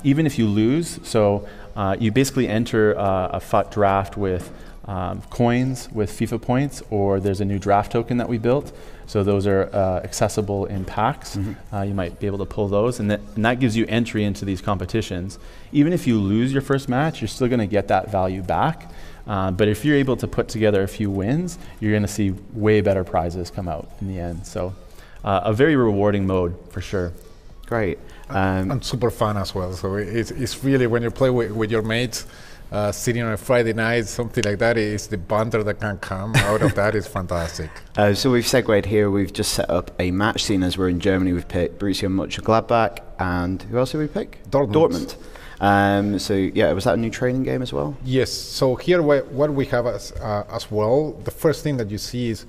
Even if you lose, so you basically enter a draft with coins with FIFA points, or there's a new draft token that we built. So those are accessible in packs. You might be able to pull those, and that gives you entry into these competitions. Even if you lose your first match, you're still going to get that value back. But if you're able to put together a few wins, you're going to see way better prizes come out in the end. So a very rewarding mode for sure. Great. And super fun as well. So it's really, when you play with your mates, sitting on a Friday night, something like that, is the banter that can come out of that is fantastic. So we've segued here. We've just set up a match scene as we're in Germany. We've picked Borussia Mönchengladbach, and who else did we pick? Dortmund. So yeah, was that a new training game as well? Yes. So here, what we have as well, the first thing that you see is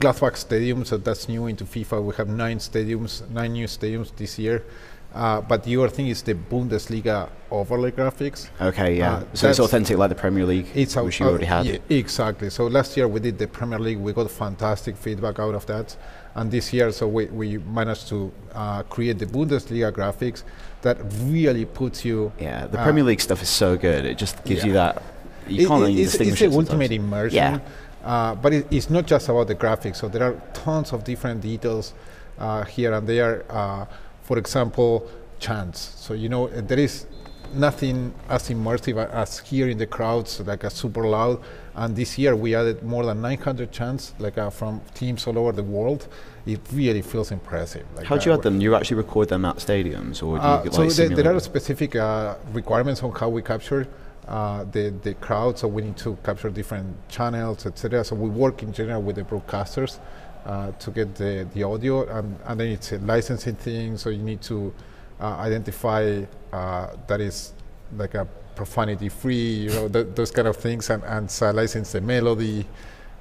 Gladbach Stadium. So that's new into FIFA. We have 9 new stadiums this year. But the other thing is the Bundesliga overlay graphics. Okay, yeah. So it's authentic like the Premier League, which you already had. Yeah, exactly. So last year we did the Premier League. We got fantastic feedback out of that. And this year, so we managed to create the Bundesliga graphics that really puts you... Yeah, the Premier League stuff is so good. It just gives you that... You can't even distinguish it. It's the ultimate immersion. Yeah. But it's not just about the graphics. So there are tons of different details here and there. For example, chants. So, there is nothing as immersive as hearing the crowds, like a super loud. And this year we added more than 900 chants, from teams all over the world. It really feels impressive. How do you add them? Do you actually record them at stadiums, or do you there are specific requirements on how we capture the crowd. So we need to capture different channels, etc. So we work in general with the broadcasters to get the audio, and then it's a licensing thing. So you need to identify that is like a profanity free, those kind of things, and license the melody.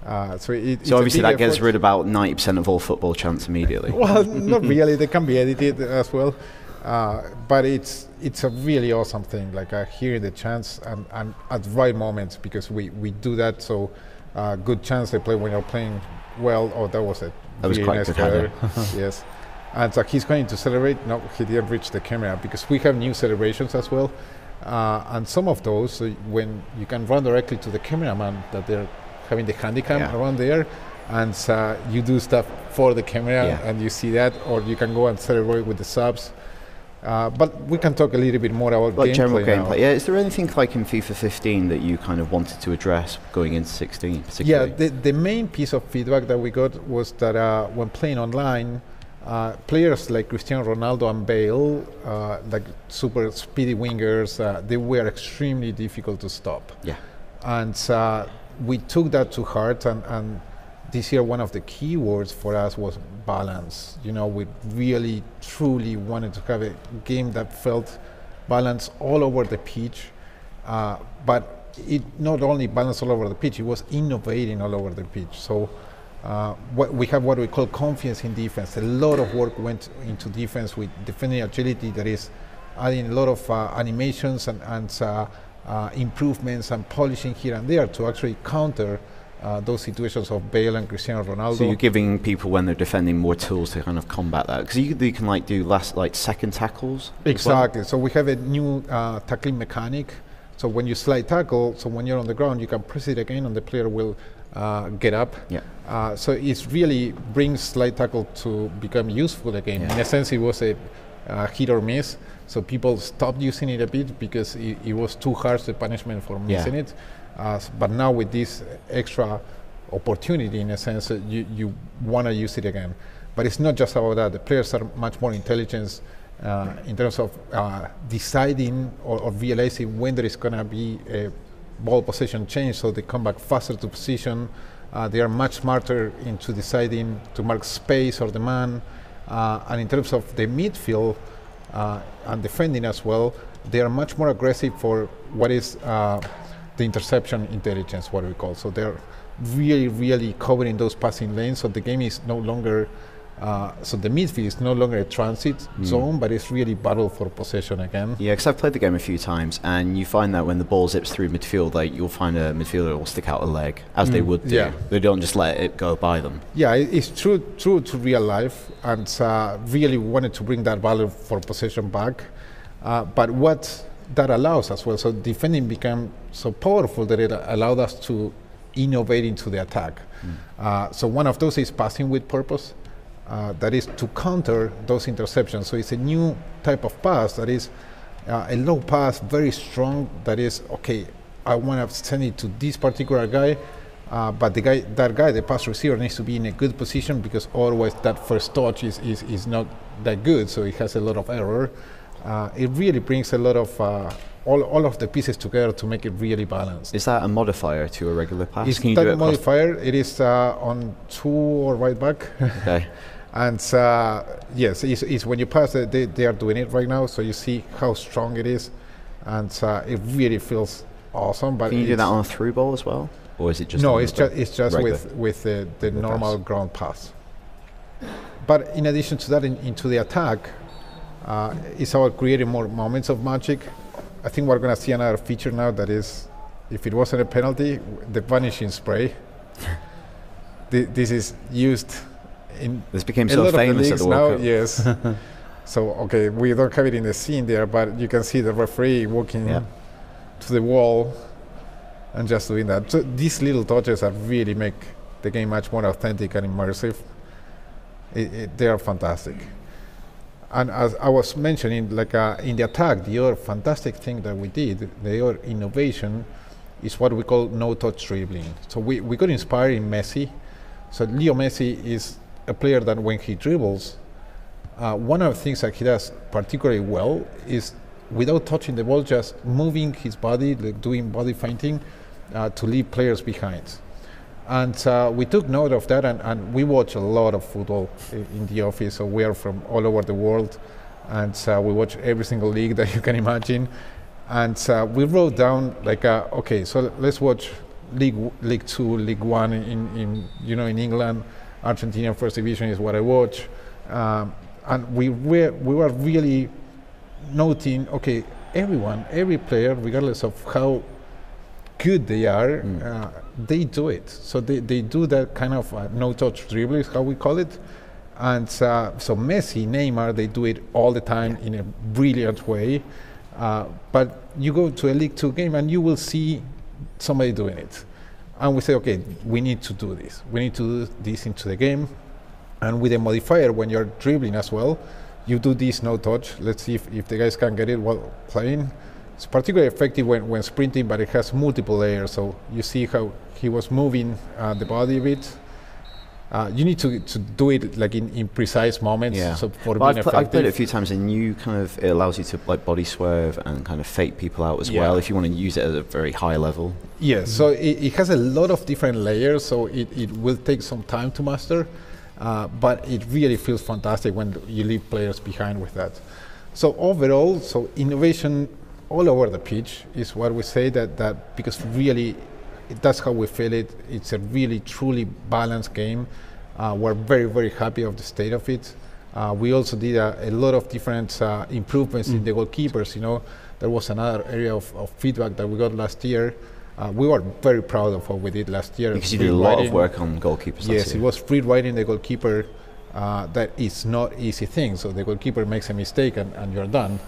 So obviously that gets rid of about 90% of all football chants immediately. Well, not really. They can be edited as well. But it's a really awesome thing, hearing the chants and at the right moments, because we do that. So good chants they play when you're playing well. Oh, that was really quite nice good header. Yes. And so he's going to celebrate. No, he didn't reach the camera, because we have new celebrations as well. And some of those, when you can run directly to the cameraman that they're having the handycam around there, and you do stuff for the camera, and you see that, or you can go and celebrate with the subs. But we can talk a little bit more about general gameplay. Yeah, is there anything like in FIFA 15 that you kind of wanted to address going into 16 particularly? Yeah, the main piece of feedback that we got was that when playing online, players like Cristiano Ronaldo and Bale, like super speedy wingers, they were extremely difficult to stop. Yeah. And we took that to heart, and this year one of the key words for us was balance. We really truly wanted to have a game that felt balanced all over the pitch, but it not only balanced all over the pitch, it was innovating all over the pitch. So we have what we call confidence in defense. A lot of work went into defense with defending agility, that is adding a lot of animations and improvements and polishing here and there to actually counter those situations of Bale and Cristiano Ronaldo. So you're giving people, when they're defending, more tools to kind of combat that, because you can do second tackles. Exactly. So we have a new tackling mechanic. So when you slide tackle, so when you're on the ground, you can press it again, and the player will get up. Yeah. So it really brings slide tackle to become useful again. Yeah. In a sense, it was a hit or miss. So people stopped using it a bit because it was too harsh, the punishment for missing it. But now with this extra opportunity, in a sense, you want to use it again. But it's not just about that. The players are much more intelligent in terms of deciding or realizing when there is going to be a ball possession change, so they come back faster to position. They are much smarter into deciding to mark space or the man. And in terms of the midfield and defending as well, they are much more aggressive for what is the interception intelligence, what we call. So they're really covering those passing lanes. So the game is no longer, so the midfield is no longer a transit zone, but it's really battle for possession again. Yeah, because I've played the game a few times, and you find that when the ball zips through midfield, you'll find a midfielder will stick out a leg, as they would do. Yeah. They don't just let it go by them. Yeah, it's true to real life, and really wanted to bring that battle for possession back. But what that allows as well, so defending became so powerful that it allowed us to innovate into the attack. So one of those is passing with purpose. That is to counter those interceptions. So it's a new type of pass that is a low pass, very strong. That is, okay, I want to send it to this particular guy, but that guy, the pass receiver, needs to be in a good position because otherwise that first touch is not that good. So it has a lot of error. It really brings a lot of all of the pieces together to make it really balanced. Is that a modifier to a regular pass? Can you do it modifier? It is on 2 or right back. Okay. And yes, it's when you pass it, they are doing it right now, so you see how strong it is, and it really feels awesome. But can you do that on a through ball as well, or is it just? No, it's just with the normal ground pass. But in addition to that, into the attack, it's about creating more moments of magic. I think we're going to see another feature now that is, if it wasn't a penalty, the vanishing spray. This is used. This became so famous at the World Cup. Yes. So, okay, we don't have it in the scene there, but you can see the referee walking to the wall and just doing that. So these little touches that really make the game much more authentic and immersive. They are fantastic. And as I was mentioning, like in the attack, the other fantastic thing that we did, the other innovation, is what we call no-touch dribbling. So we got inspired in Messi. So Leo Messi is a player that when he dribbles, one of the things that he does particularly well is without touching the ball, just moving his body, like doing body feinting to leave players behind. And we took note of that, and we watch a lot of football in the office. So we are from all over the world, and we watch every single league that you can imagine. And we wrote down like, okay, so let's watch League 2, League 1 in England. Argentina First Division is what I watch, and we were really noting, okay, every player, regardless of how good they are, they do it. So they do that kind of no-touch dribble is how we call it, and so Messi, Neymar, they do it all the time in a brilliant way. But you go to a League 2 game and you will see somebody doing it. And we say, okay, we need to do this. We need to do this into the game. And with a modifier, when you're dribbling as well, you do this no touch. Let's see if the guys can get it while playing. It's particularly effective when sprinting, but it has multiple layers. So you see how he was moving the body a bit. You need to do it like in precise moments. Yeah. So for being effective. I've played it a few times, and it allows you to like body swerve and kind of fake people out as well if you want to use it at a very high level. Yeah. So it has a lot of different layers. So it will take some time to master, but it really feels fantastic when you leave players behind with that. So overall, so innovation all over the pitch is what we say that because really. That's how we feel it. It's a really, truly balanced game. We're very, very happy of the state of it. We also did a lot of different improvements in the goalkeepers. You know, there was another area of feedback that we got last year. We were very proud of what we did last year. Because you did a lot of work on goalkeepers last year. Yes, it was free-writing the goalkeeper. That is not easy thing. So the goalkeeper makes a mistake and you're done.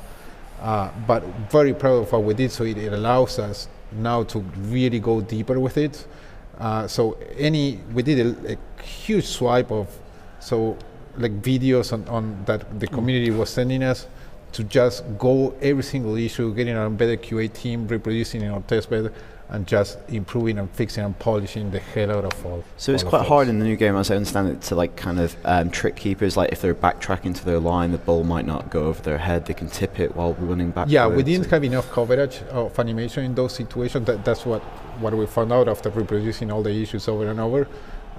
But very proud of what we did. So it allows us now to really go deeper with it. We did a huge swipe of videos on that the community was sending us to just go every single issue, getting our embedded QA team, reproducing in our testbed, and just improving and fixing and polishing the hell out of all. So it's quite hard in the new game, as I understand it, to like kind of trick keepers. Like if they're backtracking to their line, the ball might not go over their head. They can tip it while running back. Yeah, we didn't have enough coverage of animation in those situations. That's what we found out after reproducing all the issues over and over.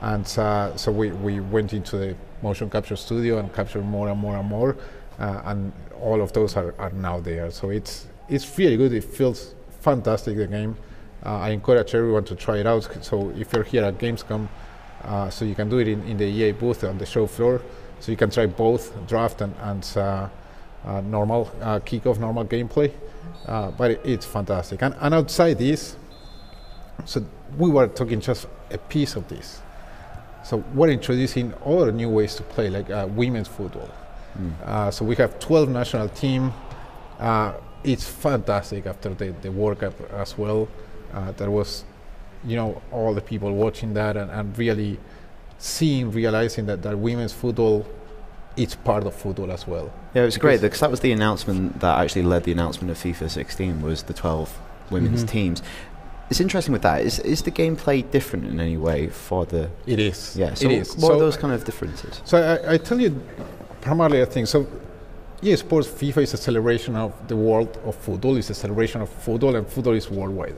And so we went into the motion capture studio and captured more and more and more. And all of those are now there. So it's really good. It feels fantastic, the game. I encourage everyone to try it out. So if you're here at Gamescom, so you can do it in the EA booth on the show floor. So you can try both draft and normal kickoff, normal gameplay. But it's fantastic. And outside this, so we were talking just a piece of this. So we're introducing other new ways to play, like women's football. So we have 12 national team. It's fantastic after the World Cup as well. There was, all the people watching that and really realizing that women's football, it's part of football as well. Yeah, it was great because that was the announcement that actually led the announcement of FIFA 16 was the 12 women's teams. It's interesting with that. Is the gameplay different in any way for the? It is. Yeah. So it is. What are those kind of differences? So I tell you, primarily I think so. EA Sports FIFA is a celebration of the world of football. It's a celebration of football, and football is worldwide.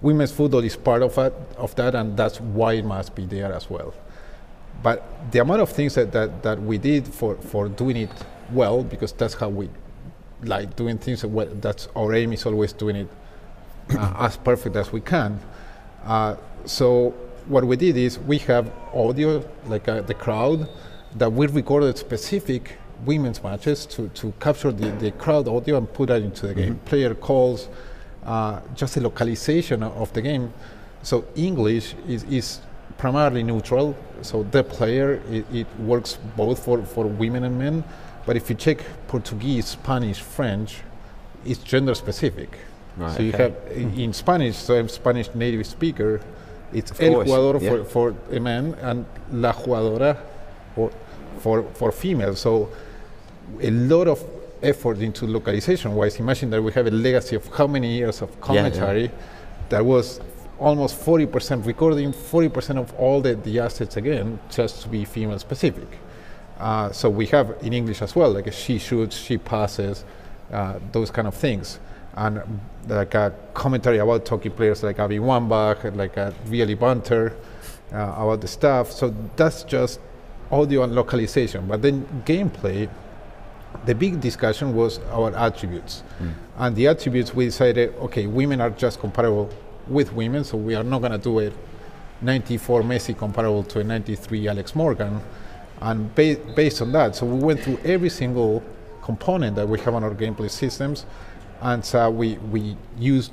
Women's football is part of that, and that's why it must be there as well. But the amount of things that we did for doing it well, because that's how we like doing things. That's our aim is always doing it as perfect as we can. So what we did is we have audio, like the crowd, that we recorded specific women's matches to capture the crowd audio and put that into the game. Player calls, just the localization of the game. So English is primarily neutral. So the player, it works both for women and men. But if you check Portuguese, Spanish, French, it's gender specific. Right, so you have in Spanish, so I'm Spanish native speaker, it's el jugador for a man and la jugadora for female. So a lot of effort into localization wise. Imagine that we have a legacy of how many years of commentary that was almost 40% recording, 40% of all the assets again, just to be female specific. So we have in English as well, like she shoots, she passes, those kind of things. And like a commentary about talking players like Abby Wambach, like a really banter about the stuff. So that's just audio and localization. But then gameplay, the big discussion was our attributes. And the attributes, we decided, okay, women are just comparable with women, so we are not going to do a 94 Messi comparable to a 93 Alex Morgan. And based on that, so we went through every single component that we have on our gameplay systems, and so we used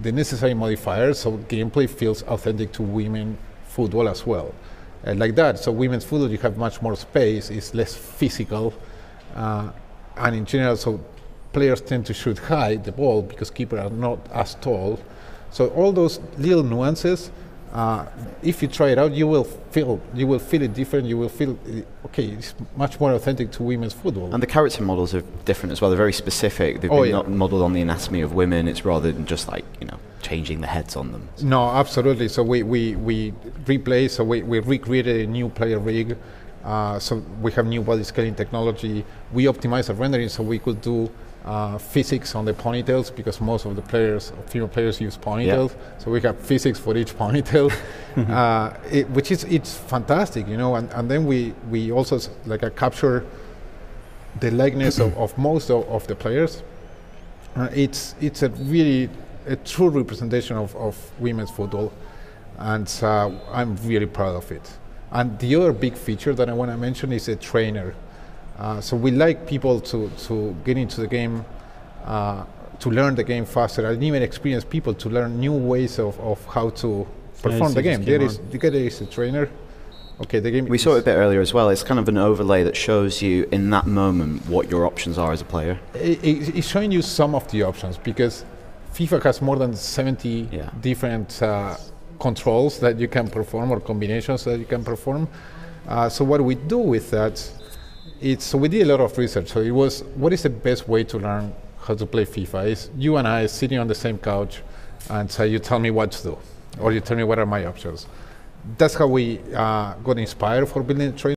the necessary modifiers so gameplay feels authentic to women football as well. Like that, so women's football, you have much more space, it's less physical, and in general, so players tend to shoot high the ball because keepers are not as tall. So all those little nuances, if you try it out, you will feel it different. You will feel okay. It's much more authentic to women's football. And the character models are different as well. They're very specific. They've been not modeled on the anatomy of women. It's rather than just like changing the heads on them. No, absolutely. So we replaced. So we recreated a new player rig. So we have new body scaling technology. We optimized the rendering so we could do physics on the ponytails because most of the players, female players, use ponytails. Yeah. So we have physics for each ponytail, which it's fantastic, And then we also capture the likeness of most of the players. It's a true representation of women's football, and I'm really proud of it. And the other big feature that I want to mention is a trainer. So we like people to get into the game, to learn the game faster, and even experience people to learn new ways of how to perform the game. There is a trainer. Okay, the game. We saw it a bit earlier as well. It's kind of an overlay that shows you in that moment what your options are as a player. It's showing you some of the options because FIFA has more than 70 different controls that you can perform or combinations that you can perform. So what we do with that, so we did a lot of research. So it was, what is the best way to learn how to play FIFA? Is you and I sitting on the same couch, and so you tell me what to do, or you tell me what are my options. That's how we got inspired for building a trainer.